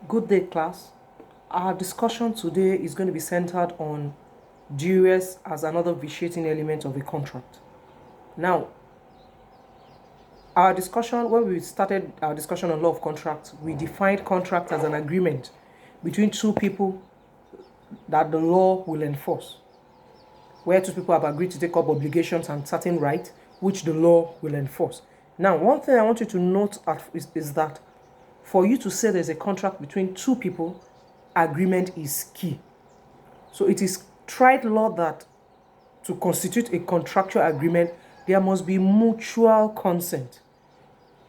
Good day, class. Our discussion today is going to be centered on duress as another vitiating element of a contract. Now, when we started our discussion on law of contract, we defined contract as an agreement between two people that the law will enforce, where two people have agreed to take up obligations and certain rights which the law will enforce. Now, one thing I want you to note is that for you to say there's a contract between two people, agreement is key. So it is tried law that to constitute a contractual agreement, there must be mutual consent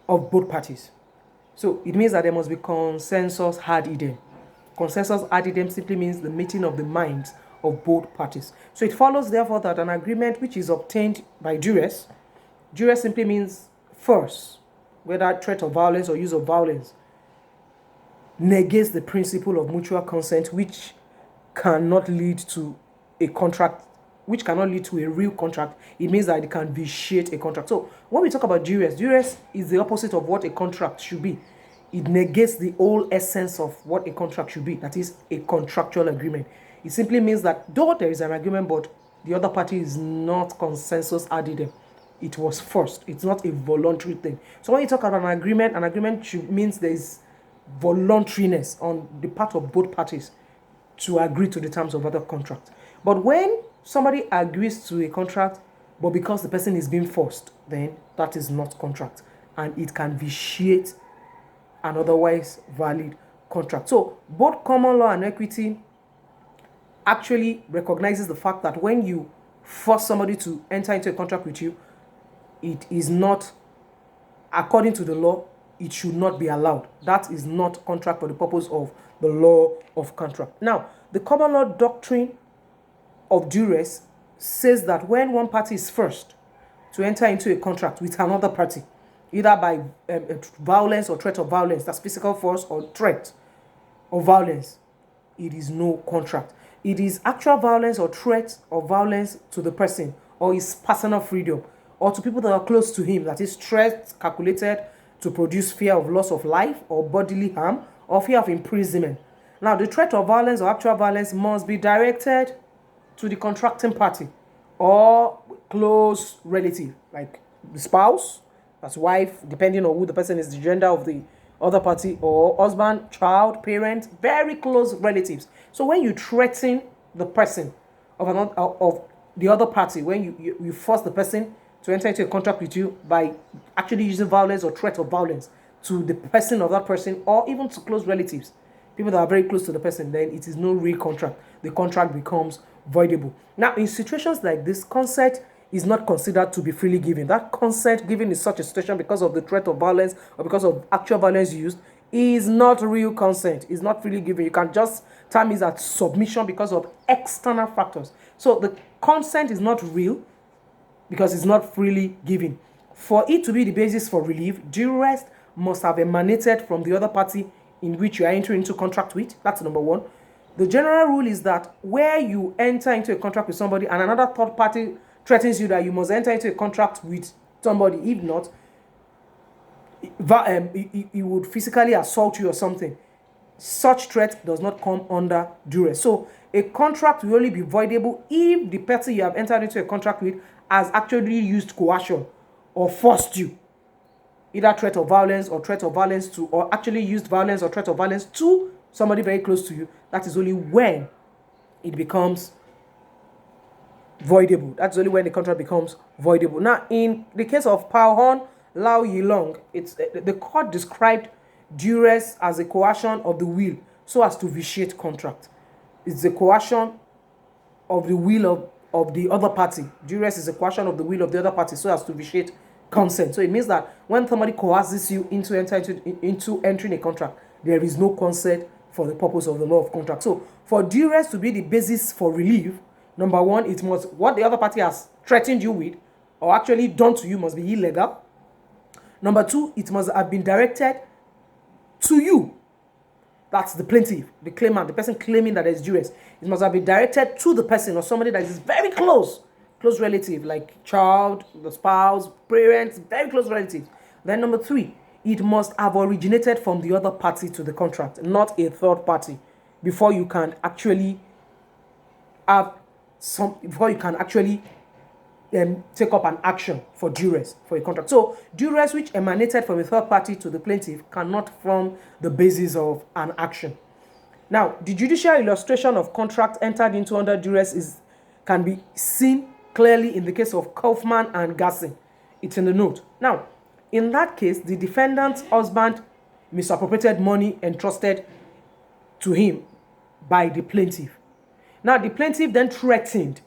of both parties. So it means that there must be consensus ad idem. Consensus ad idem simply means the meeting of the minds of both parties. So it follows, therefore, that an agreement which is obtained by duress simply means force, whether threat of violence or use of violence, negates the principle of mutual consent, which cannot lead to a contract, which cannot lead to a real contract. It means that it can vitiate a contract. So when we talk about duress is the opposite of what a contract should be. It negates the whole essence of what a contract should be, that is a contractual agreement. It simply means that though there is an agreement, but the other party is not consensus ad idem. It was forced. It's not a voluntary thing. So when you talk about an agreement means there is voluntariness on the part of both parties to agree to the terms of other contract. But when somebody agrees to a contract, but because the person is being forced, then that is not contract, and it can vitiate an otherwise valid contract. So both common law and equity actually recognizes the fact that when you force somebody to enter into a contract with you, it is not, according to the law, it should not be allowed. That is not contract for the purpose of the law of contract. Now, the common law doctrine of duress says that when one party is forced to enter into a contract with another party, either by violence or threat of violence, that's physical force or threat of violence, it is no contract. It is actual violence or threat of violence to the person or his personal freedom, or to people that are close to him, that is threat calculated to produce fear of loss of life or bodily harm or fear of imprisonment. Now, the threat of violence or actual violence must be directed to the contracting party or close relative, like the spouse, that's wife, depending on who the person is, the gender of the other party, or husband, child, parent, very close relatives. So when you threaten the person of the other party, when you force the person to enter into a contract with you by actually using violence or threat of violence to the person of that person, or even to close relatives, people that are very close to the person, then it is no real contract. The contract becomes voidable. Now, in situations like this, consent is not considered to be freely given. That consent given in such a situation because of the threat of violence or because of actual violence used is not real consent. It's not freely given. You can just term it as submission because of external factors. So the consent is not real because it's not freely given. For it to be the basis for relief, duress must have emanated from the other party in which you are entering into contract with. That's number one. The general rule is that where you enter into a contract with somebody and another third party threatens you that you must enter into a contract with somebody, if not, he would physically assault you or something. Such threat does not come under duress. So a contract will only be voidable if the party you have entered into a contract with has actually used coercion or forced you, either threat of violence or threat of violence to, or actually used violence or threat of violence to somebody very close to you. That is only when it becomes voidable. That's only when the contract becomes voidable. Now, in the case of Paohon Lao Yilong, it's the court described duress as a coercion of the will so as to vitiate contract. It's the coercion of the will of the other party. Duress is a coercion of the will of the other party so as to vitiate consent. So it means that when somebody coerces you into entering a contract, there is no consent for the purpose of the law of contract. So for duress to be the basis for relief, number one, it must, what the other party has threatened you with or actually done to you must be illegal. Number two, it must have been directed to you. That's the plaintiff, the claimant, the person claiming that there's duress. It must have been directed to the person or somebody that is very close relative, like child, the spouse, parents, very close relatives. Then number three, it must have originated from the other party to the contract, not a third party, before you can actually take up an action for duress for a contract. So duress which emanated from a third party to the plaintiff cannot form the basis of an action. Now, the judicial illustration of contract entered into under duress can be seen clearly in the case of Kaufman and Gassin. It's in the note. Now, in that case, the defendant's husband misappropriated money entrusted to him by the plaintiff. Now, the plaintiff then threatened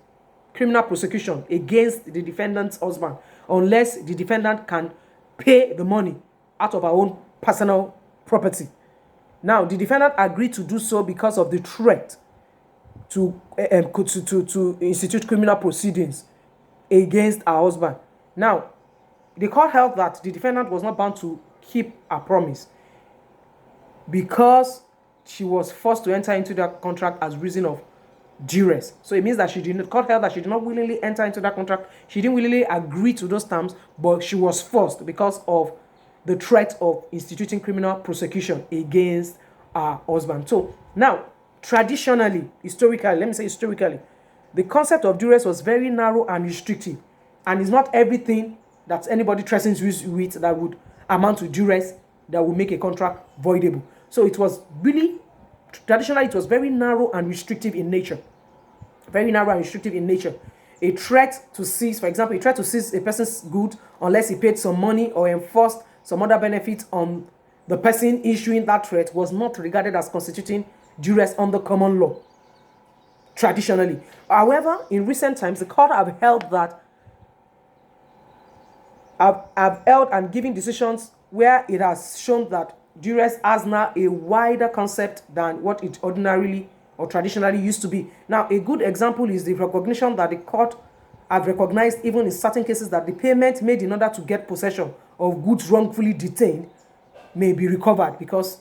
criminal prosecution against the defendant's husband unless the defendant can pay the money out of her own personal property. Now, the defendant agreed to do so because of the threat to institute criminal proceedings against her husband. Now, the court held that the defendant was not bound to keep her promise because she was forced to enter into that contract as reason of duress. So it means that court held that she did not willingly enter into that contract. She didn't willingly agree to those terms, but she was forced because of the threat of instituting criminal prosecution against her husband. So now, historically, the concept of duress was very narrow and restrictive, and it's not everything that anybody threatens with that would amount to duress that will make a contract voidable. So it was really, traditionally, it was very narrow and restrictive in nature. Very narrow and restrictive in nature. A threat to seize, for example, a threat to seize a person's good unless he paid some money or enforced some other benefit on the person issuing that threat was not regarded as constituting duress under common law, traditionally. However, in recent times, the court have held and given decisions where it has shown that duress has now a wider concept than what it ordinarily or traditionally used to be. Now, a good example is the recognition that the court have recognized, even in certain cases, that the payment made in order to get possession of goods wrongfully detained may be recovered because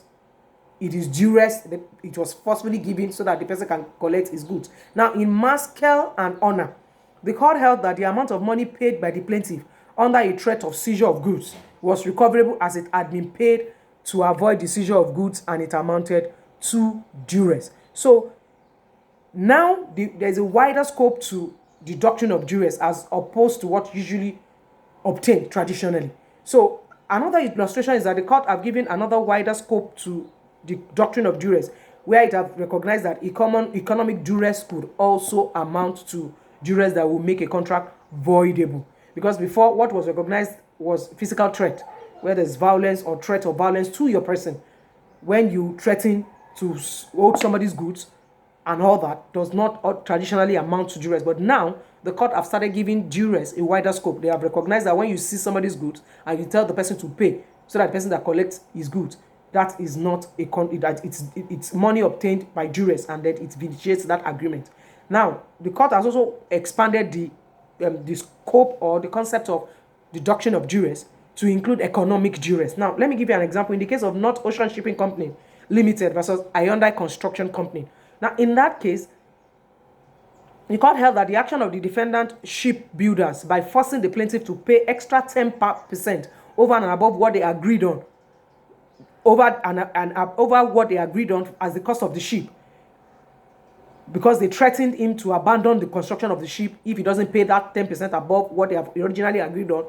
it is duress, it was forcefully given so that the person can collect his goods. Now, in Maskell and Honor, the court held that the amount of money paid by the plaintiff under a threat of seizure of goods was recoverable as it had been paid to avoid the seizure of goods and it amounted to duress. So now there's a wider scope to the doctrine of duress as opposed to what usually obtained traditionally. So another illustration is that the court have given another wider scope to the doctrine of duress, where it have recognized that economic duress could also amount to duress that will make a contract voidable. Because before, what was recognized was physical threat, where there's violence or threat of violence to your person. When you threaten to hold somebody's goods and all that does not traditionally amount to duress. But now, the court have started giving duress a wider scope. They have recognized that when you see somebody's goods and you tell the person to pay so that the person that collects his goods, that is not it's money obtained by duress, and that it vitiates that agreement. Now, the court has also expanded the scope or the concept of the doctrine of duress to include economic duress. Now, let me give you an example. In the case of North Ocean Shipping Company Limited versus Hyundai Construction Company. Now, in that case, the court held that the action of the defendant shipbuilders by forcing the plaintiff to pay extra 10% over and above what they agreed on, over what they agreed on as the cost of the ship, because they threatened him to abandon the construction of the ship if he doesn't pay that 10% above what they have originally agreed on,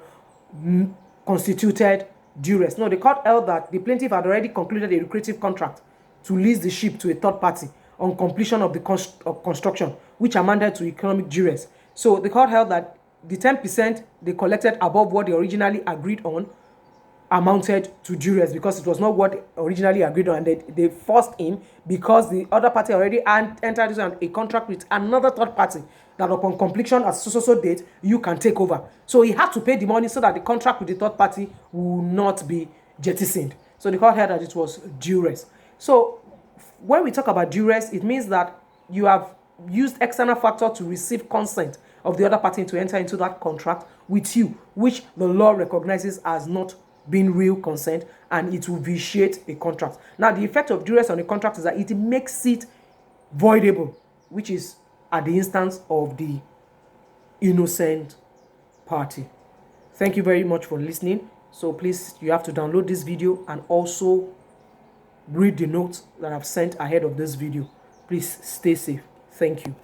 constituted duress. No, the court held that the plaintiff had already concluded a lucrative contract to lease the ship to a third party on completion of the construction, which amounted to economic duress. So the court held that the 10% they collected above what they originally agreed on amounted to duress because it was not what they originally agreed on, and they forced him because the other party already entered into a contract with another third party that upon completion at so date you can take over. So he had to pay the money so that the contract with the third party will not be jettisoned. So the court held that it was duress. So when we talk about duress, it means that you have used external factor to receive consent of the other party to enter into that contract with you, which the law recognizes as not being real consent, and it will vitiate a contract. Now, the effect of duress on the contract is that it makes it voidable, which is at the instance of the innocent party. Thank you very much for listening. So please, you have to download this video and also read the notes that I've sent ahead of this video. Please stay safe. Thank you.